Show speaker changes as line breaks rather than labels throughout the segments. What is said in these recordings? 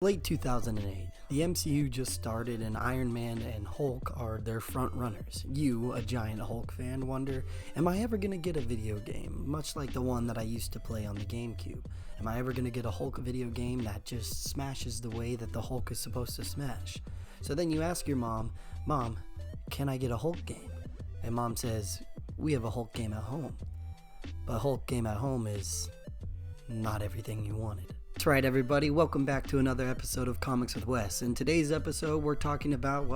Late 2008, the MCU just started and Iron Man and Hulk are their front runners. You, a giant Hulk fan, wonder, am I ever gonna get a video game, much like the one that I used to play on the GameCube? Am I ever gonna get a Hulk video game that just smashes the way that the Hulk is supposed to smash? So then you ask your mom, can I get a Hulk game? And mom says, we have a Hulk game at home. But Hulk game at home is not everything you wanted. That's right, everybody. Welcome back to another episode of Comics with Wes. In today's episode, we're talking about,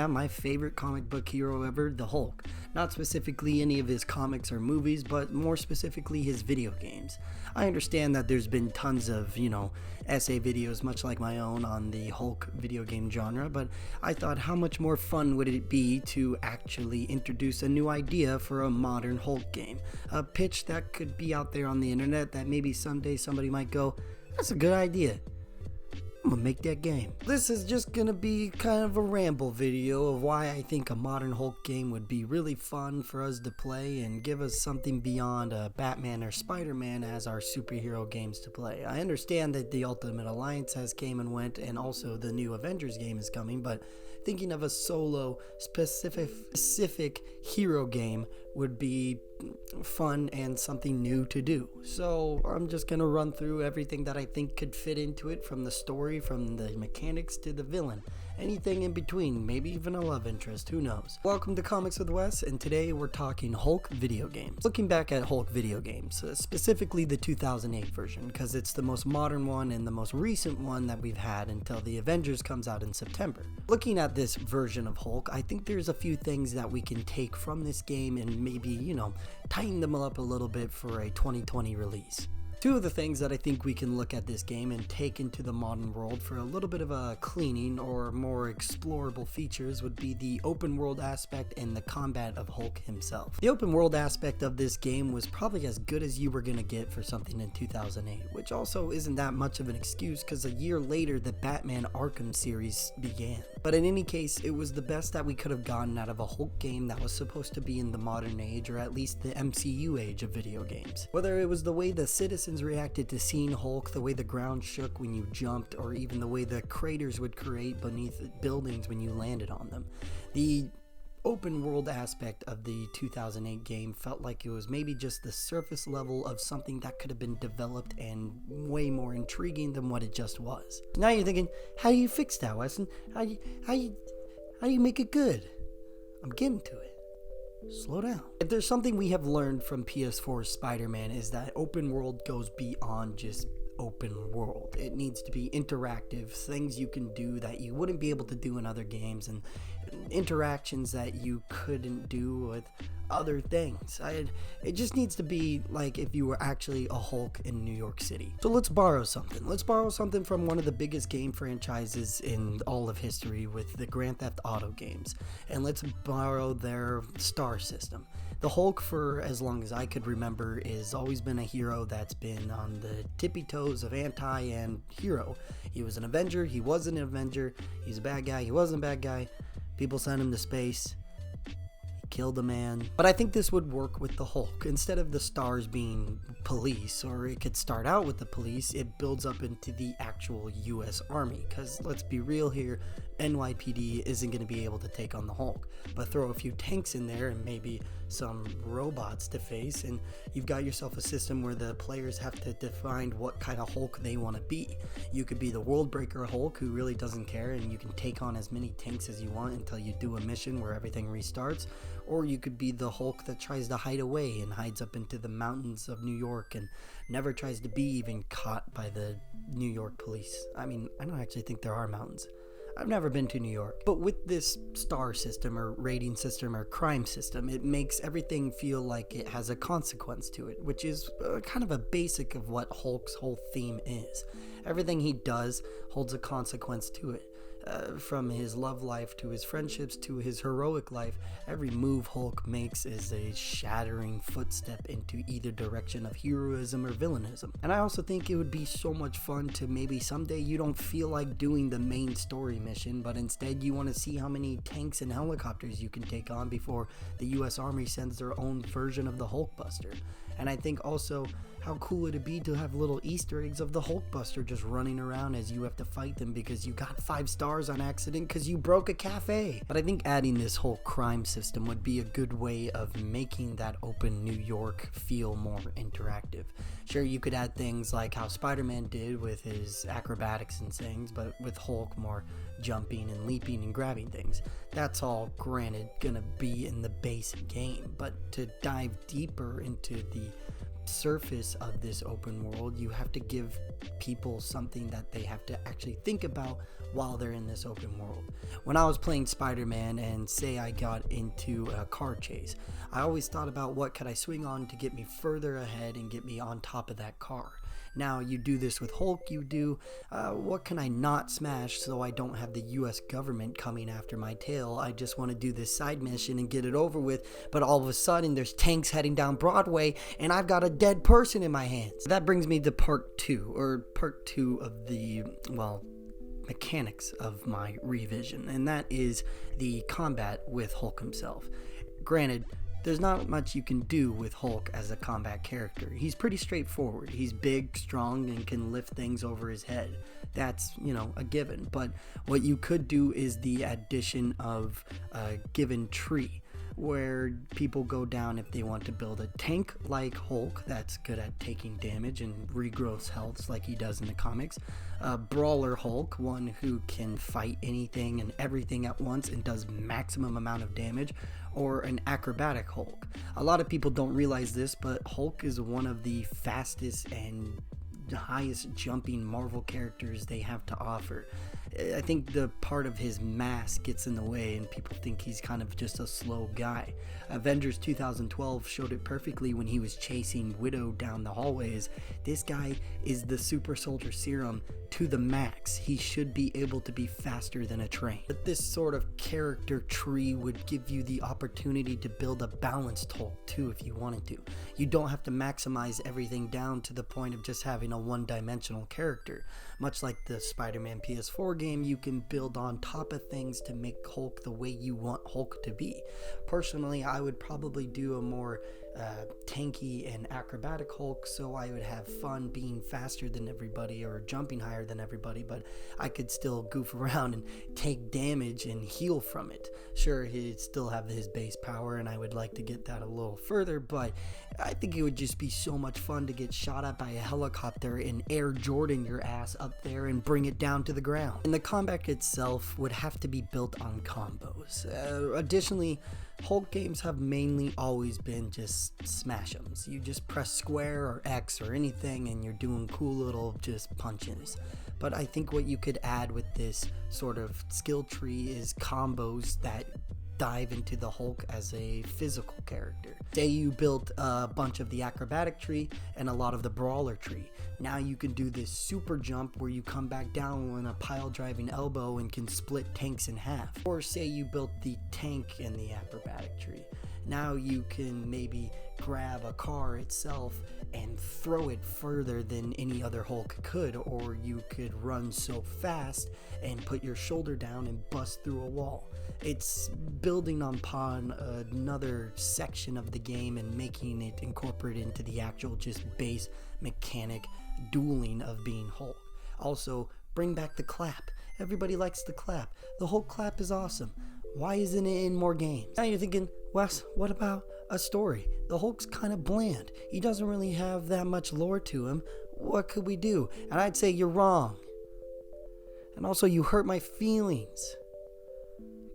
my favorite comic book hero ever, the Hulk. Not specifically any of his comics or movies, but more specifically his video games. I understand that there's been tons of, essay videos, much like my own, on the Hulk video game genre, but I thought how much more fun would it be to actually introduce a new idea for a modern Hulk game. A pitch that could be out there on the internet that maybe someday somebody might go, that's a good idea. I'm gonna make that game. This is just gonna be kind of a ramble video of why I think a modern Hulk game would be really fun for us to play and give us something beyond a Batman or Spider-Man as our superhero games to play. I understand that the Ultimate Alliance has came and went, and also the new Avengers game is coming, but thinking of a solo specific hero game would be fun and something new to do. So I'm just gonna run through everything that I think could fit into it, from the story, from the mechanics to the villain, anything in between, maybe even a love interest, who knows. Welcome to Comics with Wes, and today we're talking Hulk video games. Looking back at Hulk video games, specifically the 2008 version, because it's the most modern one and the most recent one that we've had until the Avengers comes out in September. Looking at this version of Hulk, I think there's a few things that we can take from this game and maybe, tighten them up a little bit for a 2020 release. Two of the things that I think we can look at this game and take into the modern world for a little bit of a cleaning or more explorable features would be the open world aspect and the combat of Hulk himself. The open world aspect of this game was probably as good as you were going to get for something in 2008, which also isn't that much of an excuse because a year later the Batman Arkham series began. But in any case, it was the best that we could have gotten out of a Hulk game that was supposed to be in the modern age, or at least the MCU age of video games. Whether it was the way the citizens reacted to seeing Hulk, the way the ground shook when you jumped, or even the way the craters would create beneath buildings when you landed on them. The open world aspect of the 2008 game felt like it was maybe just the surface level of something that could have been developed and way more intriguing than what it just was. Now you're thinking, how do you fix that, Weston? How do you make it good? I'm getting to it. Slow down. If there's something we have learned from PS4's Spider-Man, is that open world goes beyond just open world. It needs to be interactive, things you can do that you wouldn't be able to do in other games, and interactions that you couldn't do with other things. It just needs to be like if you were actually a Hulk in New York City. So let's borrow something. Let's borrow something from one of the biggest game franchises in all of history with the Grand Theft Auto games, and let's borrow their star system. The Hulk, for as long as I could remember, has always been a hero that's been on the tippy toes of anti and hero. He was an Avenger, he wasn't an Avenger, he's a bad guy, he wasn't a bad guy. People sent him to space. He killed a man. But I think this would work with the Hulk. Instead of the stars being police, or it could start out with the police, it builds up into the actual US Army. Because let's be real here, NYPD isn't going to be able to take on the Hulk. But throw a few tanks in there and maybe some robots to face, and you've got yourself a system where the players have to define what kind of Hulk they want to be. You could be the world breaker Hulk who really doesn't care, and you can take on as many tanks as you want until you do a mission where everything restarts. Or you could be the Hulk that tries to hide away and hides up into the mountains of New York and never tries to be even caught by the New York police. I mean, I don't actually think there are mountains. I've never been to New York. But with this star system or rating system or crime system, it makes everything feel like it has a consequence to it, which is kind of a basic of what Hulk's whole theme is. Everything he does holds a consequence to it. From his love life to his friendships to his heroic life, every move Hulk makes is a shattering footstep into either direction of heroism or villainism. And I also think it would be so much fun to maybe someday you don't feel like doing the main story mission, but instead you want to see how many tanks and helicopters you can take on before the US Army sends their own version of the Hulkbuster. And I think also How cool would it be to have little Easter eggs of the Hulkbuster just running around as you have to fight them because you got 5 stars on accident because you broke a cafe? But I think adding this whole crime system would be a good way of making that open New York feel more interactive. Sure, you could add things like how Spider-Man did with his acrobatics and things, but with Hulk more jumping and leaping and grabbing things. That's all granted gonna be in the base game, but to dive deeper into the surface of this open world, you have to give people something that they have to actually think about while they're in this open world. When I was playing Spider-Man and say I got into a car chase, I always thought about what could I swing on to get me further ahead and get me on top of that car. Now you do this with Hulk, you do, what can I not smash so I don't have the US government coming after my tail? I just want to do this side mission and get it over with, but all of a sudden there's tanks heading down Broadway and I've got a dead person in my hands. That brings me to part two of the, well, mechanics of my revision, and that is the combat with Hulk himself. Granted, there's not much you can do with Hulk as a combat character. He's pretty straightforward. He's big, strong, and can lift things over his head. That's, a given. But what you could do is the addition of a given tree, where people go down if they want to build a tank like Hulk that's good at taking damage and regrowth healths like he does in the comics, a brawler Hulk, one who can fight anything and everything at once and does maximum amount of damage, or an acrobatic Hulk. A lot of people don't realize this, but Hulk is one of the fastest and highest jumping Marvel characters they have to offer. I think the part of his mask gets in the way and people think he's kind of just a slow guy. Avengers 2012 showed it perfectly when he was chasing Widow down the hallways. This guy is the super soldier serum to the max. He should be able to be faster than a train. But this sort of character tree would give you the opportunity to build a balanced Hulk too if you wanted to. You don't have to maximize everything down to the point of just having a one-dimensional character. Much like the Spider-Man PS4 game, you can build on top of things to make Hulk the way you want Hulk to be. Personally, I would probably do a more tanky and acrobatic Hulk, so I would have fun being faster than everybody or jumping higher than everybody, but I could still goof around and take damage and heal from it. Sure, he'd still have his base power, and I would like to get that a little further, but I think it would just be so much fun to get shot at by a helicopter and Air Jordan your ass up there and bring it down to the ground. And the combat itself would have to be built on combos. Additionally, Hulk games have mainly always been just smash 'ems. You just press square or X or anything and you're doing cool little just punches. But I think what you could add with this sort of skill tree is combos that dive into the Hulk as a physical character. Say you built a bunch of the acrobatic tree and a lot of the brawler tree. Now you can do this super jump where you come back down with a pile driving elbow and can split tanks in half. Or say you built the tank and the acrobatic tree. Now you can maybe grab a car itself and throw it further than any other Hulk could, or you could run so fast and put your shoulder down and bust through a wall. It's building upon another section of the game and making it incorporate into the actual just base mechanic dueling of being Hulk. Also, bring back the clap. Everybody likes the clap. The Hulk clap is awesome. Why isn't it in more games? Now you're thinking, Wes, what about a story? The Hulk's kind of bland. He doesn't really have that much lore to him. What could we do? And I'd say you're wrong. And also, you hurt my feelings.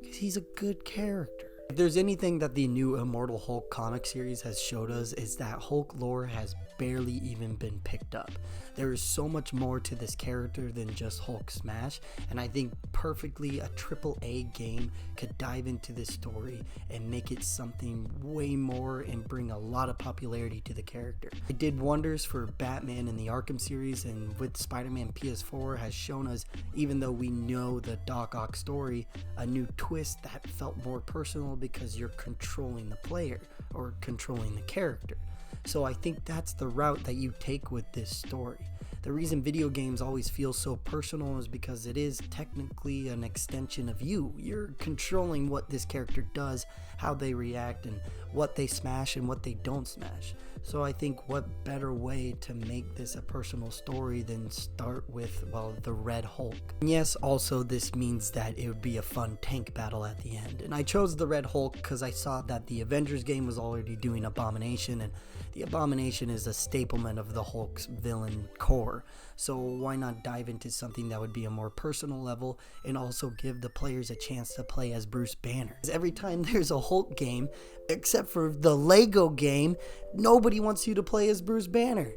Because he's a good character. If there's anything that the new Immortal Hulk comic series has showed us, is that Hulk lore has barely even been picked up. There is so much more to this character than just Hulk smash, and I think perfectly a AAA game could dive into this story and make it something way more and bring a lot of popularity to the character. It did wonders for Batman in the Arkham series, and with Spider-Man PS4 has shown us, even though we know the Doc Ock story, a new twist that felt more personal because you're controlling the player or controlling the character. So I think that's the route that you take with this story. The reason video games always feel so personal is because it is technically an extension of you. You're controlling what this character does, how they react, and what they smash and what they don't smash. So I think what better way to make this a personal story than start with, well, the Red Hulk. And yes, also this means that it would be a fun tank battle at the end. And I chose the Red Hulk because I saw that the Avengers game was already doing Abomination, and the Abomination is a staplement of the Hulk's villain core. So why not dive into something that would be a more personal level and also give the players a chance to play as Bruce Banner? Because every time there's a Hulk game, except for the Lego game, nobody wants you to play as Bruce Banner.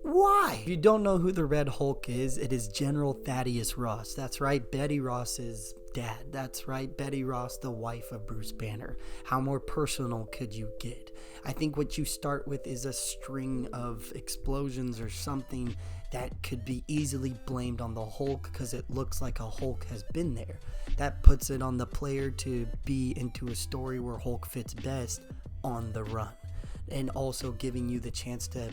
Why? If you don't know who the Red Hulk is, it is General Thaddeus Ross. That's right, Betty Ross's dad. That's right, Betty Ross, the wife of Bruce Banner. How more personal could you get? I think what you start with is a string of explosions or something that could be easily blamed on the Hulk because it looks like a Hulk has been there. That puts it on the player to be into a story where Hulk fits best on the run. And also giving you the chance to,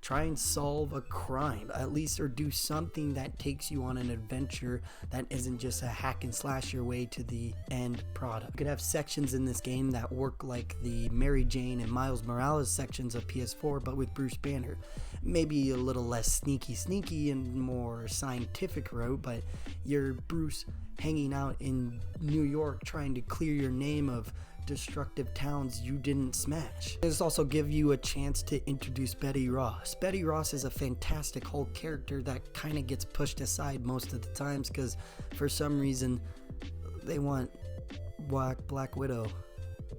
try and solve a crime, at least, or do something that takes you on an adventure that isn't just a hack and slash your way to the end product. You could have sections in this game that work like the Mary Jane and Miles Morales sections of PS4, but with Bruce Banner. Maybe a little less sneaky and more scientific route, but you're Bruce hanging out in New York trying to clear your name of destructive towns you didn't smash. This also give you a chance to introduce Betty Ross. Betty Ross is a fantastic Hulk character that kind of gets pushed aside most of the times because for some reason they want Black Widow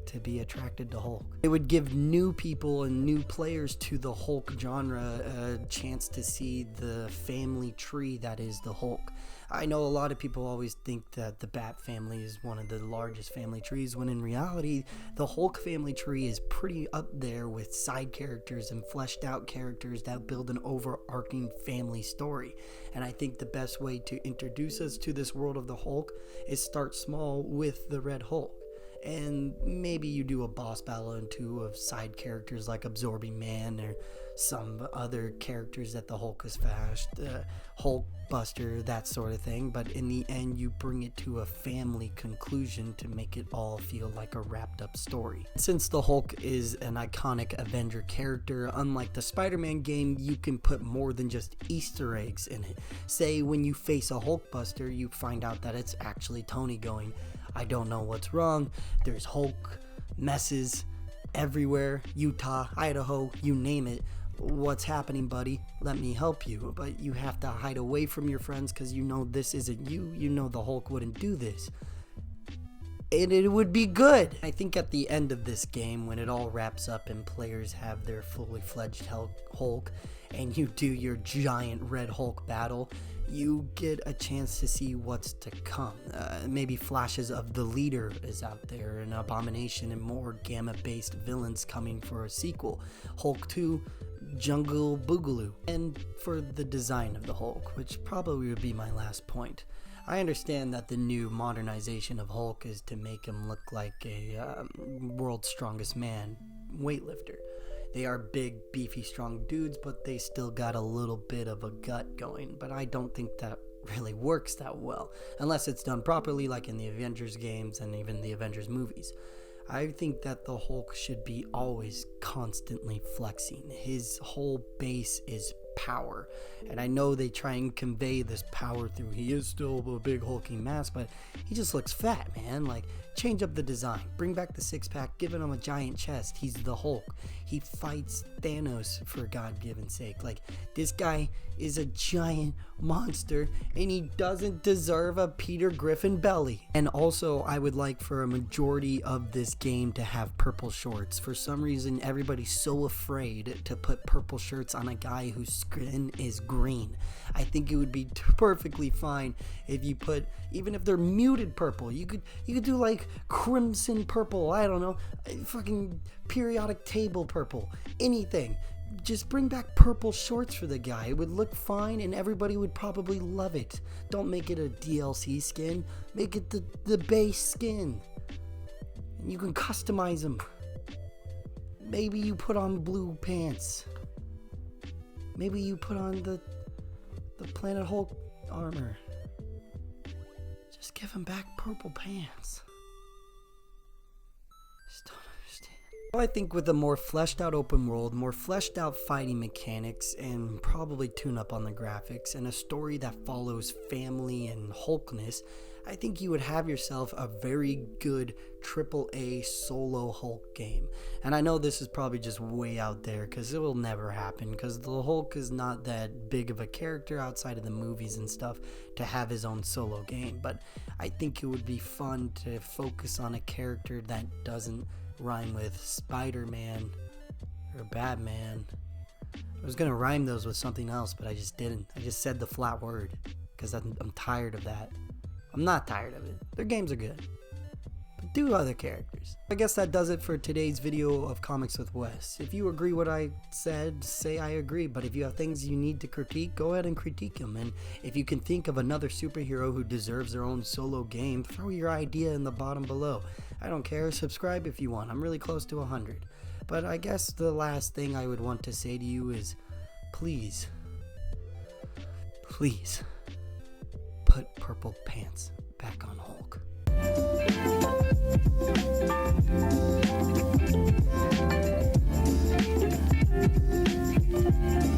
to be attracted to Hulk. It would give new people and new players to the Hulk genre a chance to see the family tree that is the Hulk. I know a lot of people always think that the Bat family is one of the largest family trees, when in reality, the Hulk family tree is pretty up there with side characters and fleshed out characters that build an overarching family story. And I think the best way to introduce us to this world of the Hulk is start small with the Red Hulk. And maybe you do a boss battle and two of side characters like Absorbing Man or some other characters that the Hulk has fashed, Hulk Buster, that sort of thing. But in the end, you bring it to a family conclusion to make it all feel like a wrapped up story. Since the Hulk is an iconic Avenger character, unlike the Spider-Man game, you can put more than just Easter eggs in it. Say when you face a Hulk Buster, you find out that it's actually Tony going, "I don't know what's wrong. There's Hulk messes everywhere. Utah, Idaho, you name it. What's happening, buddy? Let me help you." But you have to hide away from your friends because you know this isn't you. You know the Hulk wouldn't do this. And it would be good. I think at the end of this game, when it all wraps up and players have their fully fledged Hulk and you do your giant Red Hulk battle, you get a chance to see what's to come. Maybe flashes of the Leader is out there, and Abomination, and more Gamma-based villains coming for a sequel. Hulk 2, Jungle Boogaloo. And for the design of the Hulk, which probably would be my last point. I understand that the new modernization of Hulk is to make him look like a world's strongest man weightlifter. They are big, beefy, strong dudes, but they still got a little bit of a gut going. But I don't think that really works that well, unless it's done properly, like in the Avengers games and even the Avengers movies. I think that the Hulk should be always constantly flexing. His whole base is power, and I know they try and convey this power through, he is still a big hulking mass, but he just looks fat, man. Like, change up the design, bring back the six-pack, give him a giant chest. He's the Hulk. He fights Thanos, for God-given sake. Like, this guy is a giant monster, and he doesn't deserve a Peter Griffin belly. And also, I would like for a majority of this game to have purple shorts. For some reason, everybody's so afraid to put purple shirts on a guy whose skin is green. I think it would be perfectly fine if you put, even if they're muted purple, you could do like crimson purple, I don't know, fucking periodic table purple, anything. Just bring back purple shorts for the guy. It would look fine and everybody would probably love it. Don't make it a DLC skin, make it the base skin. You can customize them. Maybe you put on blue pants. Maybe you put on the Planet Hulk armor. Just give him back purple pants. Just don't understand. Well, I think with a more fleshed out open world, more fleshed out fighting mechanics, and probably tune up on the graphics, and a story that follows family and Hulkness, I think you would have yourself a very good AAA solo Hulk game. And I know this is probably just way out there because it will never happen because the Hulk is not that big of a character outside of the movies and stuff to have his own solo game. But I think it would be fun to focus on a character that doesn't rhyme with Spider-Man or Batman. I was gonna rhyme those with something else, but I just didn't. I just said the flat word because I'm tired of that. I'm not tired of it. Their games are good, but do other characters. I guess that does it for today's video of Comics with Wes. If you agree what I said, say I agree, but if you have things you need to critique, go ahead and critique them. And if you can think of another superhero who deserves their own solo game, throw your idea in the bottom below. I don't care. Subscribe if you want. I'm really close to 100. But I guess the last thing I would want to say to you is, please, please, put purple pants back on Hulk.